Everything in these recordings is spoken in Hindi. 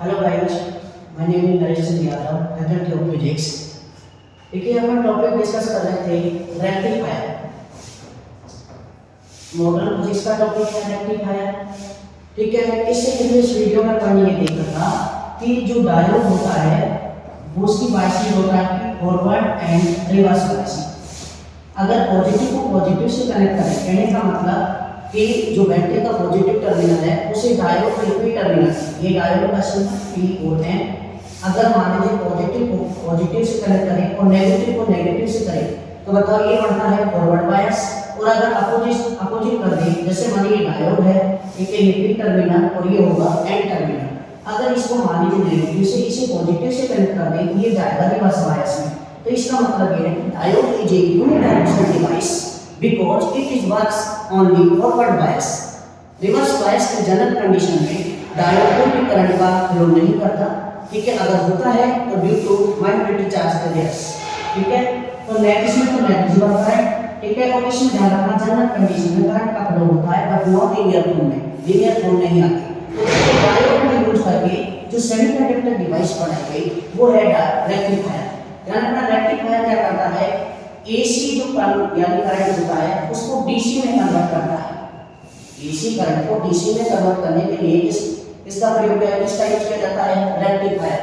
Hello guys, my name is Naresh Chandra Yadav, faculty of physics. देखिए हम टॉपिक डिस्कस कर रहे थे रेक्टिफायर। मॉडर्न फिजिक्स का टॉपिक है रेक्टिफायर। ठीक है, इससे पहले इस वीडियो में अपन ये देख रहा था कि जो डायोड होता है वो उसकी बायसिंग होता है फॉरवर्ड एंड रिवर्स बायसिंग। अगर पॉजिटिव को पॉजिटिव से कनेक्ट करें, कहने का मतलब कि जो बैटरी का पॉजिटिव टर्मिनल है उसे डायोड के पी टर्मिनल, ये डायोड का सिंबल पी और एन, अगर मान लीजिए पॉजिटिव को पॉजिटिव से कनेक्ट करें और नेगेटिव को नेगेटिव से करें तो बताओ ये बनता है फॉरवर्ड बायस। और अगर अपोजिट कर दें, जैसे मानिए ये डायोड है, ठीक है, ये पी टर्मिनल और ये होगा एन टर्मिनल, अगर इसको मान लीजिए नेगेटिव से इसे पॉजिटिव से कनेक्ट कर दें ये जाएगा रिवर्स बायस में। तो इसका मतलब ये है कि diode is a unidirectional device because it is works only forward bias। Reverse bias के जनरल कंडीशन में डायोड कोई भी करंट का फ्लो नहीं करता। ठीक है, अगर होता है तो ड्यू टू मैग्नेटिक चार्ज के रेस। ठीक है, तो इसमें तो नेगेटिव करंट, ठीक है, और इसमें ध्यान रखना जनरल कंडीशन में करंट का फ्लो होता है बट नॉट लीनियर फ्लो में, लीनियर फ्लो नहीं आती। तो डायोड में यूज करके जो सेमीकंडक्टर डिवाइस बनाई गई वो है रेक्टिफायर। ध्यान रखना रेक्टिफायर क्या करता है, एसी जो करंट यानी करंट होता है उसको डीसी में कन्वर्ट करता है। एसी करंट को डीसी में कन्वर्ट करने के लिए इसका प्रयोग किस टाइप किया जाता है, रेक्टिफायर।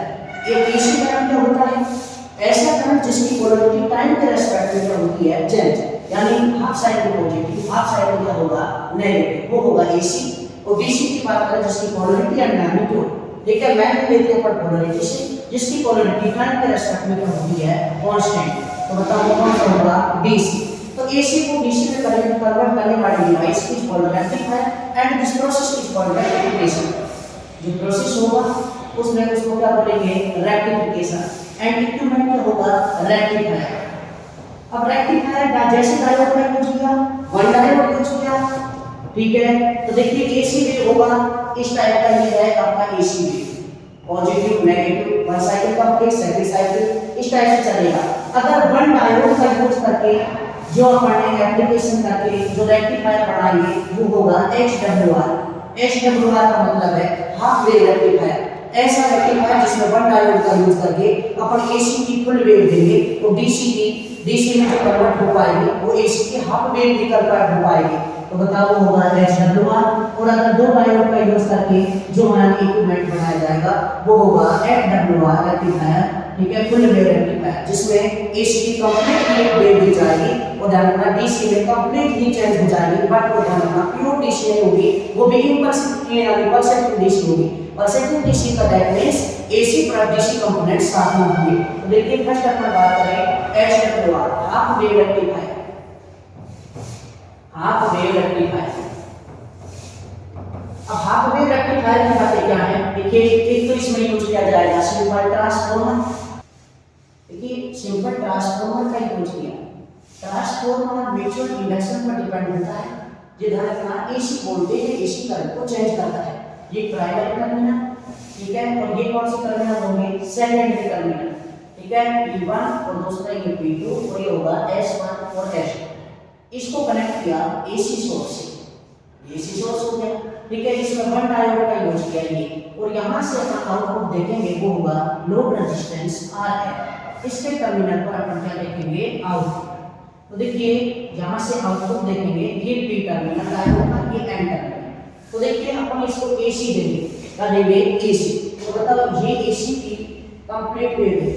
एक एसी करंट क्या होता है, ऐसा करंट जिसकी पोलैरिटी टाइम के रेस्पेक्ट में होती है चेंज, यानी हाफ साइड में पॉजिटिव हाफ साइड में क्या होगा नेगेटिव, वो होगा एसी। और डीसी की बात करें जिसकी पोलैरिटी एंड मैग्नीट्यूड, ठीक है, मैं लेते हैं पर पोलैरिटी से, जिसकी पोलैरिटी टाइम के रेस्पेक्ट में क्या होती है कांस्टेंट, तो बताओ कौन सा होगा डीसी। तो एसी को डीसी में कन्वर्ट करने वाली device is called rectifier and this process is called rectification. जो प्रोसेस होगा उसमें उसको क्या बोलेंगे, रेक्टिफिकेशन, एंड इक्विपमेंट क्या होगा रेक्टिफायर। अब रेक्टिफायर जैसे डायोड में यूज किया, वन डायोड यूज किया, ठीक है, तो देखिए एसी वेव होगा इस टाइप का, ये है आपका AC wave, positive negative, one cycle का फिर सेकंड साइकिल इस टाइप से चलेगा। अगर वन डायोड का यूज करके जो अपन एप्लीकेशन करके जो रेक्टिफायर बनाएंगे वो होगा HWR। HWR का मतलब है हाफ वेव रेक्टिफायर। ऐसा रेक्टिफायर जिसमें वन डायोड का यूज करके अपन एसी की फुल वेव देंगे तो डीसी में जो कन्वर्ट हो पाएगी वो एसी की हाफ वेव भी कन्वर्ट हो पाएगी, तो बताओ वो होगा HWR। और अगर दो डायोड का यूज करके जो हमारा इक्विपमेंट बनाया जाएगा वो होगा FWR रेक्टिफायर, ठीक है, फुल वेव रेक्टिफायर, जिसमें एसी की कंप्लीट वेव दी जाएगी और ध्यान रखना डीसी में कंप्लीट ही चेंज हो जाएगी, बट वो ध्यान रखना प्योर डीसी नहीं होगी, वो भी परसेंटेज डीसी होगी। परसेंटेज डीसी का that means AC plus DC component साथ में होंगे। तो देखिए फर्स्ट अपन बात करें HWR half wave rectifier. Half wave rectifier, अब हाफ वेव रेक्टिफायर की बातें क्या है, देखिए एक तो इसमें यूज किया जाएगा सिंपल ट्रांसफार्मर। देखिए सिंपल ट्रांसफार्मर का यूज किया, ट्रांसफार्मर म्यूचुअल इंडक्शन पर डिपेंड होता है। ये ध्यान रखना एसी वोल्टेज एसी करंट को चेंज करता है। ये प्राइमरी टर्मिनल, ठीक है, और ये कौन से टर्मिनल होंगे, सेकेंडरी टर्मिनल, ठीक है, P1 और दूसरा ये P2 और ये होगा S1 और S2। इसको कनेक्ट किया एसी सोर्स से, एसी सोर्स हो गया, ठीक है, इसमें वन डायोड का यूज किया ये, और यहां से अपना आउटपुट देखेंगे वो होगा लोड रेजिस्टेंस RL। इसके टर्मिनल पर अपन क्या देखेंगे आउटपुट। तो देखिए यहां से आउटपुट देखेंगे ये P टर्मिनल डायोड का, ये N टर्मिनल। तो देखिए अपन इसको एसी देंगे, क्या देंगे एसी। तो बताओ ये एसी की कंप्लीट वेव है,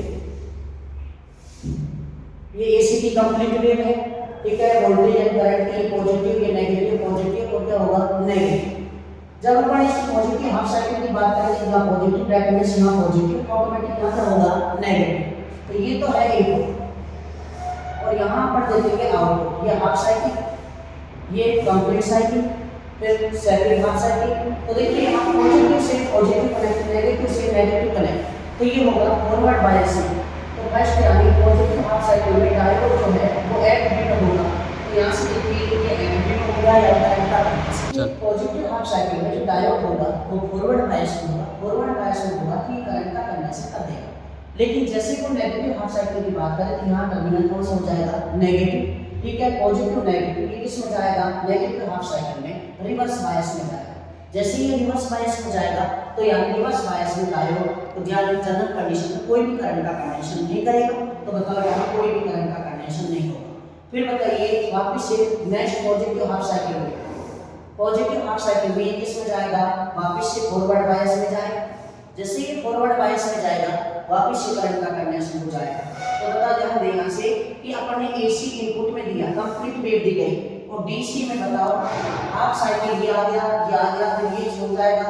ये एसी की कंप्लीट वेव है, ठीक है, वोल्टेज एंड करंट की पॉजिटिव ये नेगेटिव, पॉजिटिव और क्या होगा नेगेटिव। जब अपन इस पॉजिटिव हाफ साइकिल की बात करें तो यहाँ पॉजिटिव डायरेक्शन में पॉजिटिव ऑटोमेटिक क्या होगा नेगेटिव। तो ये तो है इनपुट और यहाँ पर देखेंगे आउटपुट, ये हाफ साइकिल, ये कंप्लीट साइकिल, फिर सेकंड हाफ साइकिल। तो देखिए यहाँ पॉजिटिव से पॉजिटिव कनेक्ट, नेगेटिव से नेगेटिव कनेक्ट, तो ये होगा फॉरवर्ड बायसिंग। तो फर्स्ट यानी पॉजिटिव हाफ साइकिल में डायोड जो है वो एक बीट होगा, तो यहाँ से देखिए ये एक बीट हो गया या करंट का। पॉजिटिव हाफ साइकिल में जो डायोड होगा वो फॉरवर्ड बायस होगा, फॉरवर्ड बायस होगा कि करंट का कंडक्शन कर देगा। लेकिन जैसे को नेगेटिव हाफ साइकिल की बात करें तो यहाँ टर्मिनल कौन सा हो जाएगा नेगेटिव, ठीक है, पॉजिटिव नेगेटिव, ये किस में जाएगा नेगेटिव हाफ साइकिल में रिवर्स बायस में जाएगा। जैसे ही ये रिवर्स बायस हो जाएगा तो यहाँ रिवर्स बायस में डायोड तो जनरल कंडीशन में कोई भी करंट का कंडक्शन नहीं करेगा। तो बताओ यहाँ कोई भी करंट का कंडक्शन नहीं होगा। फिर बताइए वापस से नेक्स्ट पॉजिटिव हाफ साइकिल में, पॉजिटिव हाफ साइकिल में ये किस में जाएगा, वापस से फॉरवर्ड बायस में जाएगा। जैसे ही फॉरवर्ड बायस में जाएगा वापस से करंट का कंडक्शन हो जाएगा। तो बता ध्यान दें यहाँ से कि अपन ने एसी इनपुट में दिया, कंप्लीट वेव दी गई, और डीसी में बताओ हाफ साइकिल ये आ गया, ये आ गया, तो ये हो जाएगा